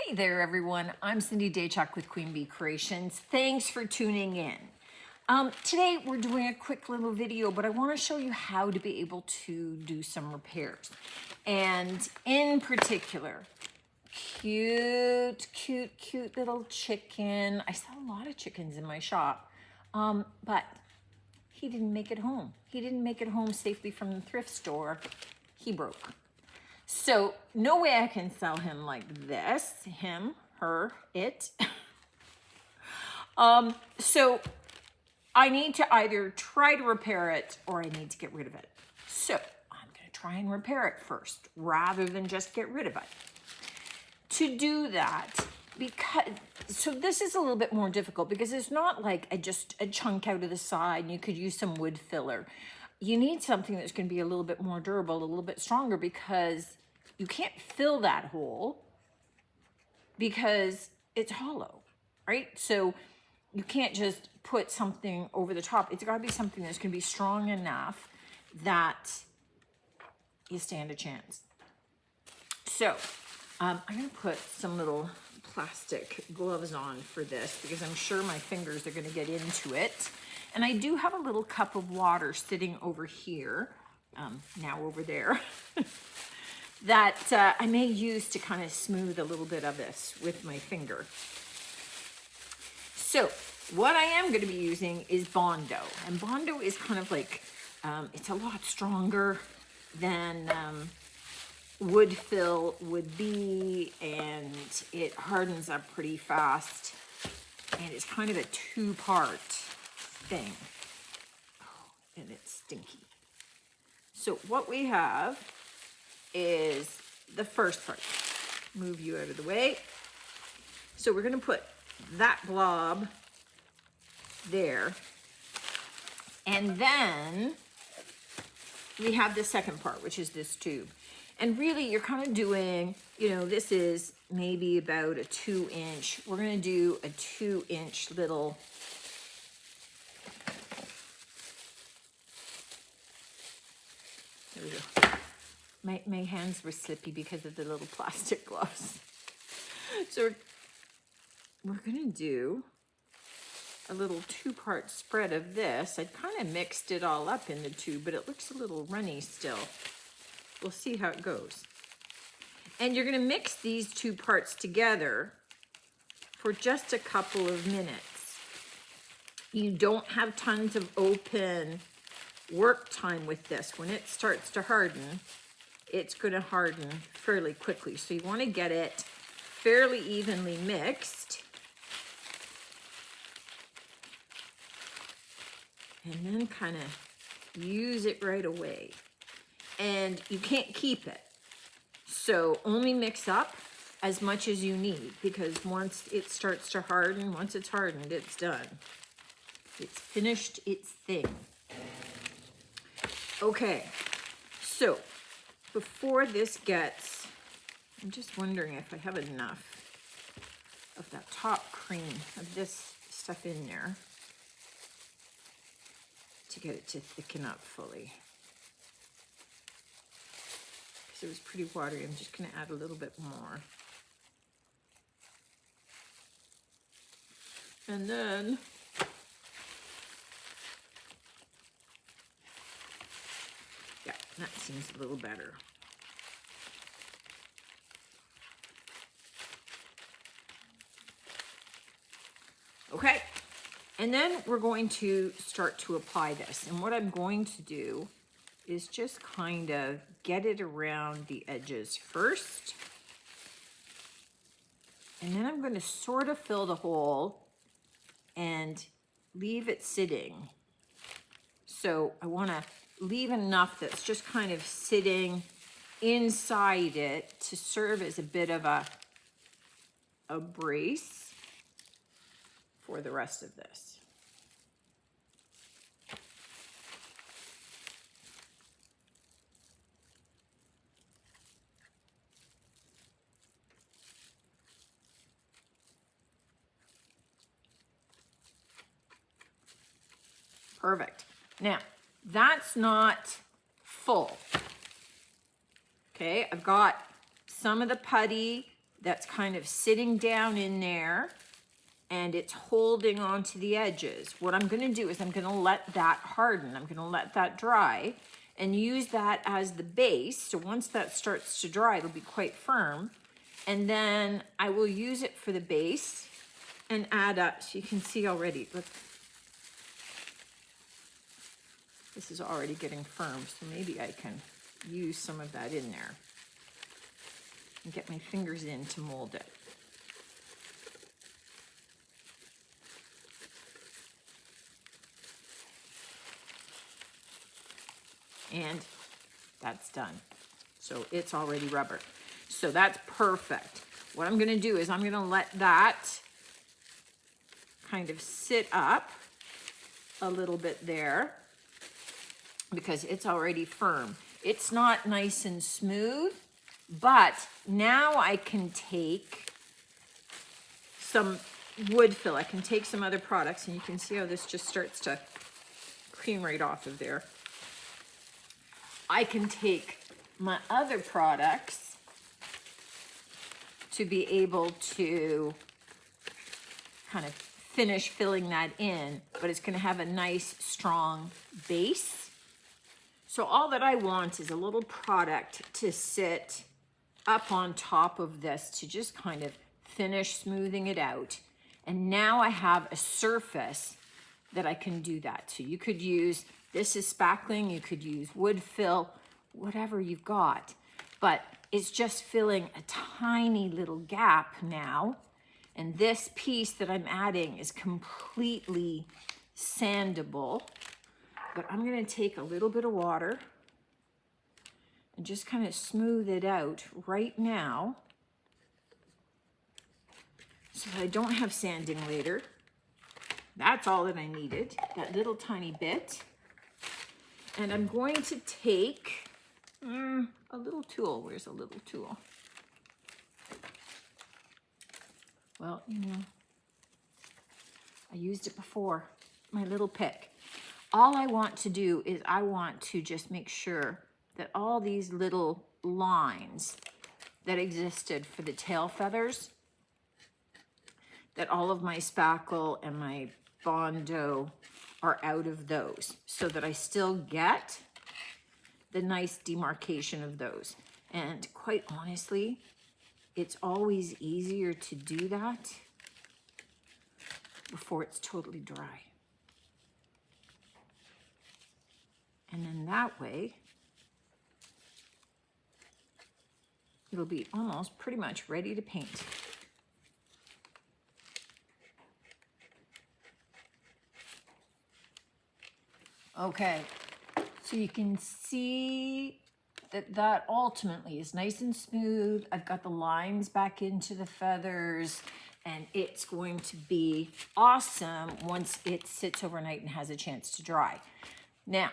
Hey there, everyone. I'm Cindy Daychuk with Queen Bee Creations. Thanks for tuning in. Today, we're doing a quick little video, but I want to show you how to be able to do some repairs. And in particular, cute little chicken. I sell a lot of chickens in my shop, but he didn't make it home. He didn't make it home safely from the thrift store. He broke. So no way I can sell him like this, him, her, it. So I need to either try to repair it or I need to get rid of it. So I'm gonna try and repair it first rather than just get rid of it. To do that, so this is a little bit more difficult because it's not like just a chunk out of the side and you could use some wood filler. You need something that's going to be a little bit more durable, a little bit stronger, because you can't fill that hole because it's hollow, right? So you can't just put something over the top. It's got to be something that's going to be strong enough that you stand a chance. So I'm going to put some little plastic gloves on for this because I'm sure my fingers are going to get into it. And I do have a little cup of water sitting over here, now over there, that I may use to kind of smooth a little bit of this with my finger. So what I am going to be using is Bondo. And Bondo is kind of like, it's a lot stronger than wood fill would be, and it hardens up pretty fast. And it's kind of a two-part thing. Oh, and it's stinky. So what we have is the first part. Move you out of the way. So we're going to put that blob there. And then we have the second part, which is this tube. And really you're kind of doing, this is maybe about a 2-inch. We're going to do a 2-inch little there we go. My hands were slippy because of the little plastic gloves. So we're going to do a little 2-part spread of this. I kind of mixed it all up in the tube, but it looks a little runny still. We'll see how it goes. And you're going to mix these 2 parts together for just a couple of minutes. You don't have tons of open work time with this. When it starts to harden, it's going to harden fairly quickly. So you want to get it fairly evenly mixed. And then kind of use it right away. And you can't keep it. So only mix up as much as you need, because once it starts to harden, once it's hardened, it's done. It's finished its thing. Okay, so before this gets, I'm just wondering if I have enough of that top cream of this stuff in there to get it to thicken up fully. Because it was pretty watery, I'm just going to add a little bit more. And then yeah, that seems a little better. Okay, and then we're going to start to apply this. And what I'm going to do is just kind of get it around the edges first. And then I'm going to sort of fill the hole and leave it sitting. So I want to leave enough that's just kind of sitting inside it to serve as a bit of a brace for the rest of this. Perfect. Now, that's not full. Okay, I've got some of the putty that's kind of sitting down in there and it's holding onto the edges. What I'm gonna do is I'm gonna let that harden. I'm gonna let that dry and use that as the base. So once that starts to dry, it'll be quite firm. And then I will use it for the base and add up. So you can see already, look, this is already getting firm. So maybe I can use some of that in there and get my fingers in to mold it. And that's done. So it's already rubber. So that's perfect. What I'm gonna do is I'm gonna let that kind of sit up a little bit there because it's already firm. It's not nice and smooth, but now I can take some wood fill. I can take some other products and you can see how this just starts to cream right off of there. I can take my other products to be able to kind of finish filling that in, but it's gonna have a nice strong base. So all that I want is a little product to sit up on top of this to just kind of finish smoothing it out. And now I have a surface that I can do that. So you could use, this is spackling, you could use wood fill, whatever you've got. But it's just filling a tiny little gap now. And this piece that I'm adding is completely sandable. But I'm gonna take a little bit of water and just kind of smooth it out right now so that I don't have sanding later. That's all that I needed, that little tiny bit. And I'm going to take a little tool. Where's a little tool? Well, you know, I used it before, my little pick. All I want to do is I want to just make sure that all these little lines that existed for the tail feathers, that all of my spackle and my Bondo are out of those so that I still get the nice demarcation of those. And quite honestly, it's always easier to do that before it's totally dry. And then that way, it'll be almost pretty much ready to paint. Okay, so you can see that that ultimately is nice and smooth. I've got the lines back into the feathers and it's going to be awesome once it sits overnight and has a chance to dry. Now,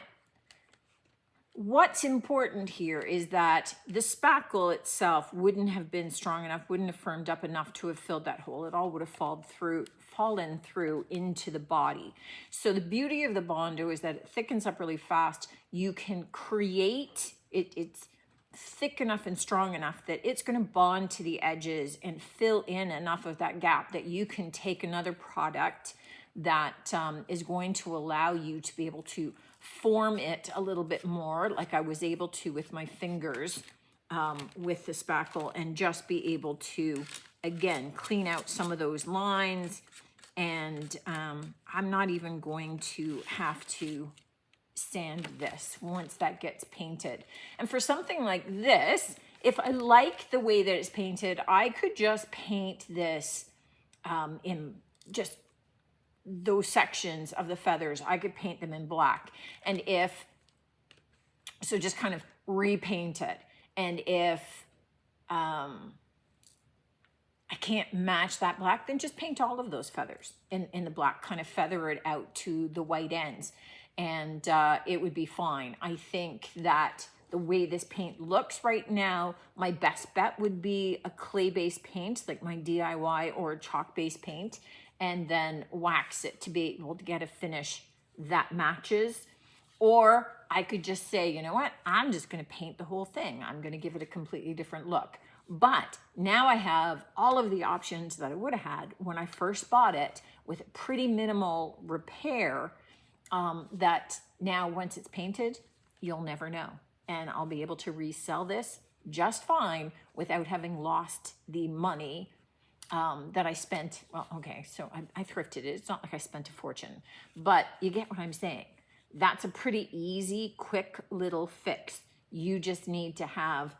what's important here is that the spackle itself wouldn't have been strong enough, wouldn't have firmed up enough to have filled that hole. It all would have fallen through into the body. So the beauty of the Bondo is that it thickens up really fast. You can create, it's thick enough and strong enough that it's going to bond to the edges and fill in enough of that gap that you can take another product that is going to allow you to be able to form it a little bit more like I was able to with my fingers with the spackle, and just be able to, again, clean out some of those lines. And I'm not even going to have to sand this once that gets painted. And for something like this, if I like the way that it's painted, I could just paint this in just those sections of the feathers. I could paint them in black. And if, so just kind of repaint it. And if I can't match that black, then just paint all of those feathers in the black, kind of feather it out to the white ends. And it would be fine. I think that the way this paint looks right now, my best bet would be a clay-based paint, like my DIY, or a chalk-based paint, and then wax it to be able to get a finish that matches. Or I could just say, you know what, I'm just gonna paint the whole thing. I'm gonna give it a completely different look. But now I have all of the options that I would have had when I first bought it with pretty minimal repair, that now once it's painted, you'll never know. And I'll be able to resell this just fine without having lost the money that I spent. Well, okay, so I thrifted it. It's not like I spent a fortune, but you get what I'm saying. That's a pretty easy, quick little fix. You just need to have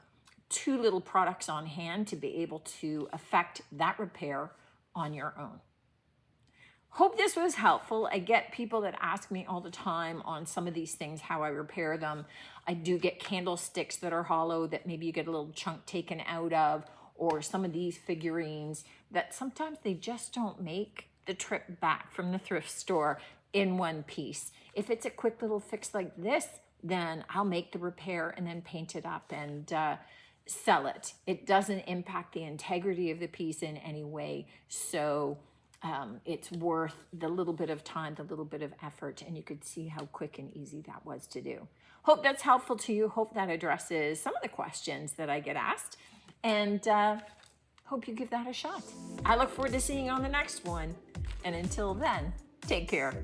2 little products on hand to be able to affect that repair on your own. Hope this was helpful. I get people that ask me all the time on some of these things, how I repair them. I do get candlesticks that are hollow that maybe you get a little chunk taken out of, or some of these figurines that sometimes they just don't make the trip back from the thrift store in one piece. If it's a quick little fix like this, then I'll make the repair and then paint it up and sell it. It doesn't impact the integrity of the piece in any way. So it's worth the little bit of time, the little bit of effort, and you could see how quick and easy that was to do. Hope that's helpful to you. Hope that addresses some of the questions that I get asked, and hope you give that a shot. I look forward to seeing you on the next one, and until then, take care.